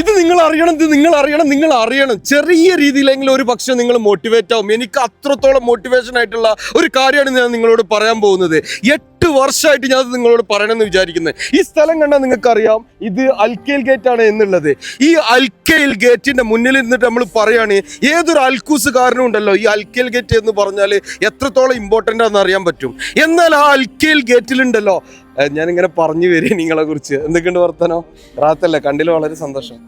ഇത് നിങ്ങൾ അറിയണം. ചെറിയ രീതിയിലെങ്കിലും ഒരു പക്ഷെ നിങ്ങൾ മോട്ടിവേറ്റ് ആവും. എനിക്ക് അത്രത്തോളം മോട്ടിവേഷൻ ആയിട്ടുള്ള ഒരു കാര്യമാണ് ഞാൻ നിങ്ങളോട് പറയാൻ പോകുന്നത്. 8 വർഷമായിട്ട് ഞാൻ നിങ്ങളോട് പറയണമെന്ന് വിചാരിക്കുന്നത്. ഈ സ്ഥലം കണ്ടാൽ നിങ്ങൾക്കറിയാം ഇത് അൽക്കൈൽ ഗേറ്റ് ആണ് എന്നുള്ളത്. ഈ അൽക്കൈൽ ഗേറ്റിന്റെ മുന്നിൽ നിന്നിട്ട് നമ്മൾ പറയാണ്, ഏതൊരു അൽക്കൂസുകാരനും ഉണ്ടല്ലോ ഈ അൽക്കൈൽ ഗേറ്റ് എന്ന് പറഞ്ഞാൽ എത്രത്തോളം ഇമ്പോർട്ടൻ്റ് ആണെന്ന് അറിയാൻ പറ്റും. എന്നാൽ ആ അൽക്കൈൽ ഗേറ്റിലുണ്ടല്ലോ, ഞാനിങ്ങനെ പറഞ്ഞു വരിക നിങ്ങളെ കുറിച്ച്. എന്തൊക്കെയുണ്ട് വർത്തനോ? റാത്തല്ലേ? കണ്ടിൽ വളരെ സന്തോഷം.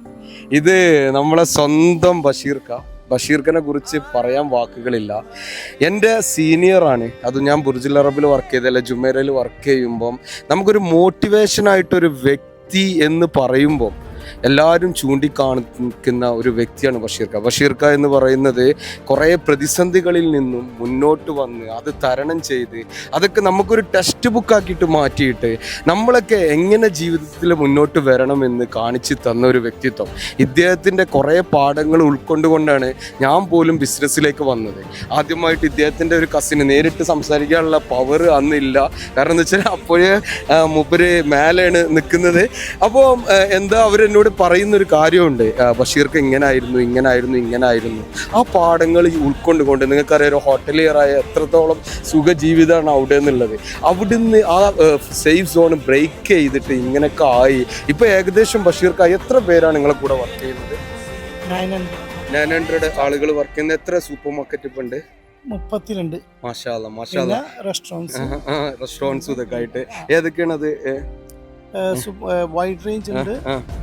ഇത് നമ്മളെ സ്വന്തം ബഷീർഖനെ കുറിച്ച് പറയാൻ വാക്കുകളില്ല. എൻ്റെ സീനിയറാണ്. അത് ഞാൻ ബുർജുൽ അറബിൽ വർക്ക് ചെയ്തല്ല, ജുമേരയിൽ വർക്ക് ചെയ്യുമ്പം നമുക്കൊരു മോട്ടിവേഷനായിട്ടൊരു വ്യക്തി എന്ന് പറയുമ്പം എല്ലാവരും ചൂണ്ടിക്കാണിക്കുന്ന ഒരു വ്യക്തിയാണ് ബഷീർക്ക എന്ന് പറയുന്നത്. കുറേ പ്രതിസന്ധികളിൽ നിന്നും മുന്നോട്ട് വന്ന് അത് തരണം ചെയ്ത് അതൊക്കെ നമുക്കൊരു ടെക്സ്റ്റ് ബുക്കാക്കിയിട്ട് മാറ്റിയിട്ട് നമ്മളൊക്കെ എങ്ങനെ ജീവിതത്തിൽ മുന്നോട്ട് വരണമെന്ന് കാണിച്ചു തന്ന ഒരു വ്യക്തിത്വം. ഇദ്ദേഹത്തിൻ്റെ കുറേ പാഠങ്ങൾ ഉൾക്കൊണ്ടുകൊണ്ടാണ് ഞാൻ പോലും ബിസിനസ്സിലേക്ക് വന്നത്. ആദ്യമായിട്ട് ഇദ്ദേഹത്തിൻ്റെ ഒരു കസിന് നേരിട്ട് സംസാരിക്കാനുള്ള പവർ അന്നില്ല. കാരണം എന്ന് വെച്ചാൽ അപ്പോഴേ മൂപ്പര് മേലെയാണ് നിൽക്കുന്നത്. അപ്പോൾ എന്താ അവരെന്നോട് പറയുന്നൊരു കാര്യമുണ്ട്, ബഷീർക്ക് ഇങ്ങനായിരുന്നു. ആ പാഠങ്ങൾ ഉൾക്കൊണ്ടുകൊണ്ട് നിങ്ങൾക്കറിയാം ഒരു ഹോട്ടലിയറായ എത്രത്തോളം സുഖജീവിതമാണ് അവിടെ എന്നുള്ളത്. അവിടുന്ന് ആ സേഫ് സോൺ ബ്രേക്ക് ചെയ്തിട്ട് ഇങ്ങനെയൊക്കെ ആയി. ഇപ്പൊ ഏകദേശം ബഷീർക്ക് എത്ര പേരാണ് നിങ്ങളെ കൂടെ വർക്ക് ചെയ്യുന്നത്? 900 ആളുകൾ വർക്ക് ചെയ്യുന്ന. എത്ര സൂപ്പർ മാർക്കറ്റ് ഇപ്പൊ ഉണ്ട്? 32. മാഷാഅല്ലാ. റെസ്റ്റോറൻറ്റ്സ് ഇതൊക്കെ ആയിട്ട് ഏതൊക്കെയാണ് അത്? വൈഡ് റേഞ്ച് ഉണ്ട്,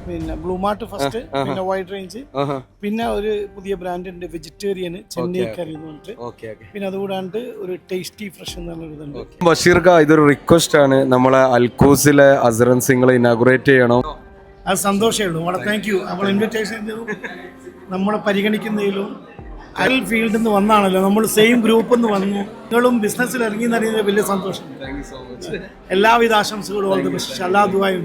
പിന്നെ ബ്ലൂ മാർട്ട് ഫസ്റ്റ്, പിന്നെ വൈഡ് റേഞ്ച്, പിന്നെ ഒരു പുതിയ ബ്രാൻഡ് ഉണ്ട് വെജിറ്റേറിയൻ ചെന്നൈ കറി എന്ന് പറഞ്ഞിട്ട്, പിന്നെ അതുകൂടാണ്ട് ഒരു ടേസ്റ്റി ഫ്രഷ് എന്ന് പറഞ്ഞിട്ടുണ്ട്. ബഷീർക്ക, ഇതൊരു റിക്വസ്റ്റ് ആണ്, നമ്മളെ അൽക്കൂസിലെ അസറൻ സിംഗിൾ ഇനാഗുറേറ്റ് ചെയ്യണം. അത് സന്തോഷമേ ഉള്ളൂ. വളരെ താങ്ക് യു. നമ്മൾ ഇൻവിറ്റേഷൻ നമ്മളെ പരിഗണിക്കുന്നതിലും അയൽ ഫീൽഡിൽ നിന്ന് വന്നാണല്ലോ, നമ്മൾ സെയിം ഗ്രൂപ്പിൽ നിന്ന് വന്നു, നിങ്ങളും ബിസിനസ്സിൽ ഇറങ്ങി എന്നറിയുന്നത് വലിയ സന്തോഷം. എല്ലാവിധ ആശംസകളും. അല്ലാ ദുആയും.